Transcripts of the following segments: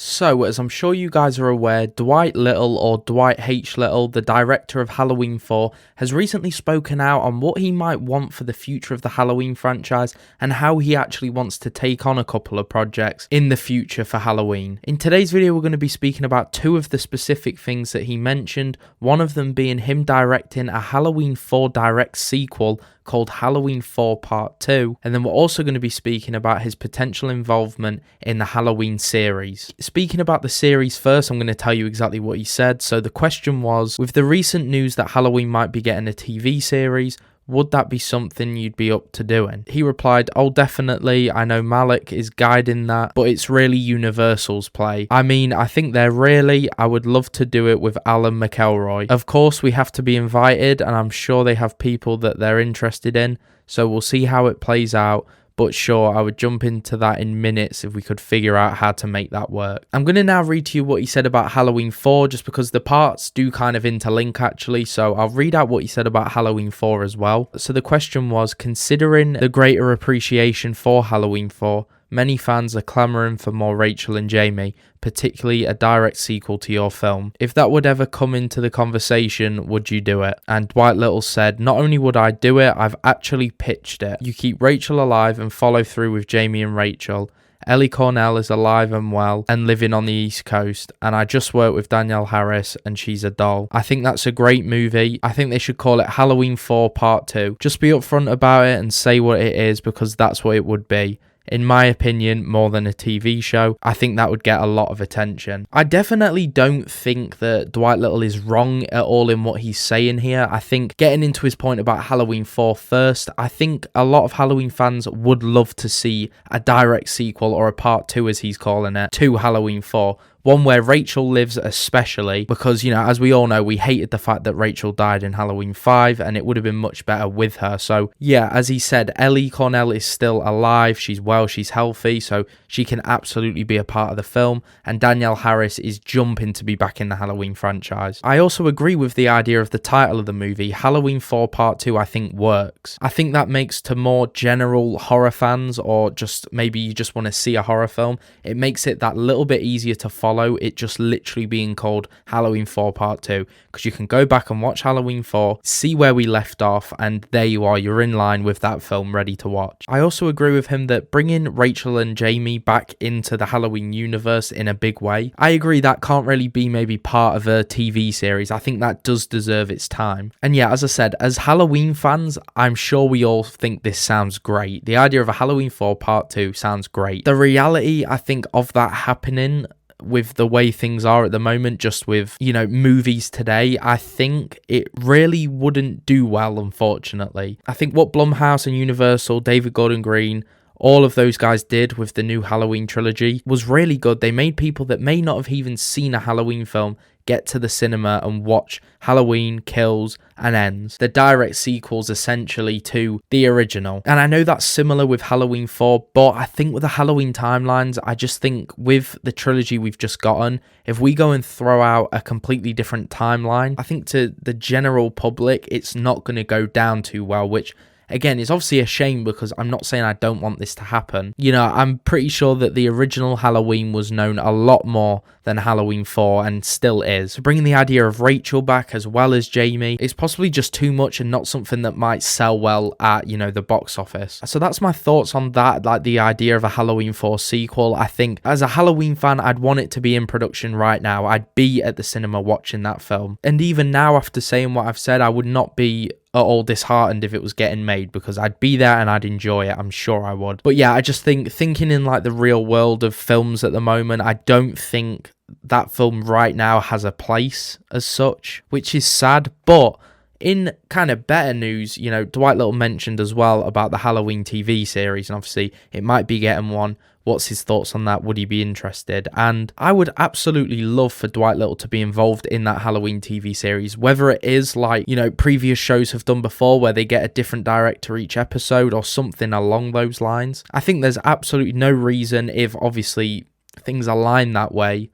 So, as I'm sure you guys are aware, Dwight Little, or Dwight H. Little, the director of Halloween 4, has recently spoken out on what he might want for the future of the Halloween franchise and how he actually wants to take on a couple of projects in the future for Halloween. In today's video, we're going to be speaking about two of the specific things that he mentioned, one of them being him directing a Halloween 4 direct sequel called Halloween 4 Part 2, and then we're also going to be speaking about his potential involvement in the Halloween series. Speaking about the series first, I'm going to tell you exactly what he said. So the question was, with the recent news that Halloween might be getting a TV series, would that be something you'd be up to doing? He replied, "Oh, definitely. I know Malik is guiding that, but it's really Universal's play. I mean, I think I would love to do it with Alan McElroy. Of course, we have to be invited, and I'm sure they have people that they're interested in, so we'll see how it plays out. But sure, I would jump into that in minutes if we could figure out how to make that work." I'm going to now read to you what he said about Halloween 4, just because the parts do kind of interlink actually, so I'll read out what he said about Halloween 4 as well. So the question was, considering the greater appreciation for Halloween 4, many fans are clamoring for more Rachel and Jamie, particularly a direct sequel to your film. If that would ever come into the conversation, would you do it? And Dwight Little said, "Not only would I do it, I've actually pitched it. You keep Rachel alive and follow through with Jamie and Rachel. Ellie Cornell is alive and well and living on the East Coast, and I just worked with Danielle Harris and she's a doll. I think that's a great movie. I think they should call it Halloween 4 Part 2. Just be upfront about it and say what it is, because that's what it would be. In my opinion, more than a TV show. I think that would get a lot of attention." I definitely don't think that Dwight Little is wrong at all in what he's saying here. I think, getting into his point about Halloween 4 first, I think a lot of Halloween fans would love to see a direct sequel, or a part 2 as he's calling it, to Halloween 4. One where Rachel lives, especially because, as we all know, we hated the fact that Rachel died in Halloween 5, and it would have been much better with her. So yeah, as he said, Ellie Cornell is still alive, she's well, she's healthy, so she can absolutely be a part of the film, and Danielle Harris is jumping to be back in the Halloween franchise. I also agree with the idea of the title of the movie. Halloween 4 Part 2 I think works. I think that makes, to more general horror fans, or just maybe you just want to see a horror film, it makes it that little bit easier to follow, it just literally being called Halloween 4 Part 2, because you can go back and watch Halloween 4, see where we left off, and there you are, you're in line with that film ready to watch. I also agree with him that bringing Rachel and Jamie back into the Halloween universe in a big way, I agree that can't really be maybe part of a TV series. I think that does deserve its time. And yeah, as I said, as Halloween fans, I'm sure we all think this sounds great. The idea of a Halloween 4 Part 2 sounds great. The reality, I think, of that happening with the way things are at the moment, just with, movies today, I think it really wouldn't do well, unfortunately. I think what Blumhouse and Universal, David Gordon Green, all of those guys did with the new Halloween trilogy was really good. They made people that may not have even seen a Halloween film get to the cinema and watch Halloween Kills and Ends, the direct sequels essentially to the original. And I know that's similar with Halloween 4, but I think with the Halloween timelines, I just think with the trilogy we've just gotten, if we go and throw out a completely different timeline, I think to the general public, it's not going to go down too well, which again, it's obviously a shame, because I'm not saying I don't want this to happen. I'm pretty sure that the original Halloween was known a lot more than Halloween 4, and still is. So bringing the idea of Rachel back as well as Jamie is possibly just too much and not something that might sell well at, the box office. So that's my thoughts on that, like the idea of a Halloween 4 sequel. I think as a Halloween fan, I'd want it to be in production right now. I'd be at the cinema watching that film. And even now, after saying what I've said, I would not be at all disheartened if it was getting made, because I'd be there and I'd enjoy it. I'm sure I would. But yeah, I just think, thinking in like the real world of films at the moment, I don't think that film right now has a place as such, which is sad. But in kind of better news, Dwight Little mentioned as well about the Halloween TV series, and obviously it might be getting one. What's his thoughts on that? Would he be interested? And I would absolutely love for Dwight Little to be involved in that Halloween TV series, whether it is like, previous shows have done before, where they get a different director each episode or something along those lines. I think there's absolutely no reason, if obviously things align that way,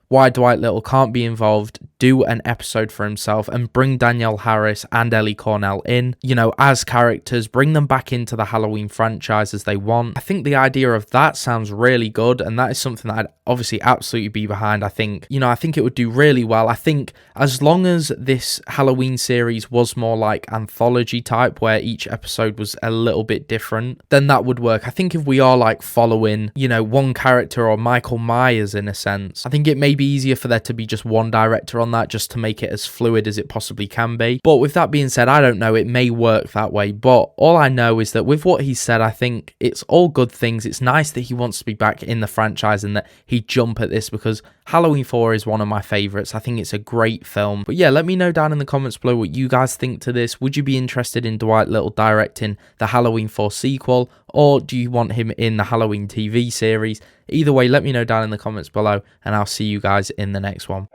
why Dwight Little can't be involved do an episode for himself and bring Danielle Harris and Ellie Cornell in, you know, as characters, bring them back into the Halloween franchise as they want. I think the idea of that sounds really good, and that is something that I'd obviously absolutely be behind. I think it would do really well. I think as long as this Halloween series was more like anthology type, where each episode was a little bit different, then that would work. I think if we are like following, you know, one character or Michael Myers in a sense, I think it may be easier for there to be just one director on that, just to make it as fluid as it possibly can be. But with that being said, I don't know, it may work that way. But all I know is that with what he said, I think it's all good things. It's nice that he wants to be back in the franchise and that he jump at this, because Halloween 4 is one of my favorites. I think it's a great film. But yeah, let me know down in the comments below what you guys think to this. Would you be interested in Dwight Little directing the Halloween 4 sequel, or do you want him in the Halloween TV series? Either way, let me know down in the comments below, and I'll see you guys in the next one.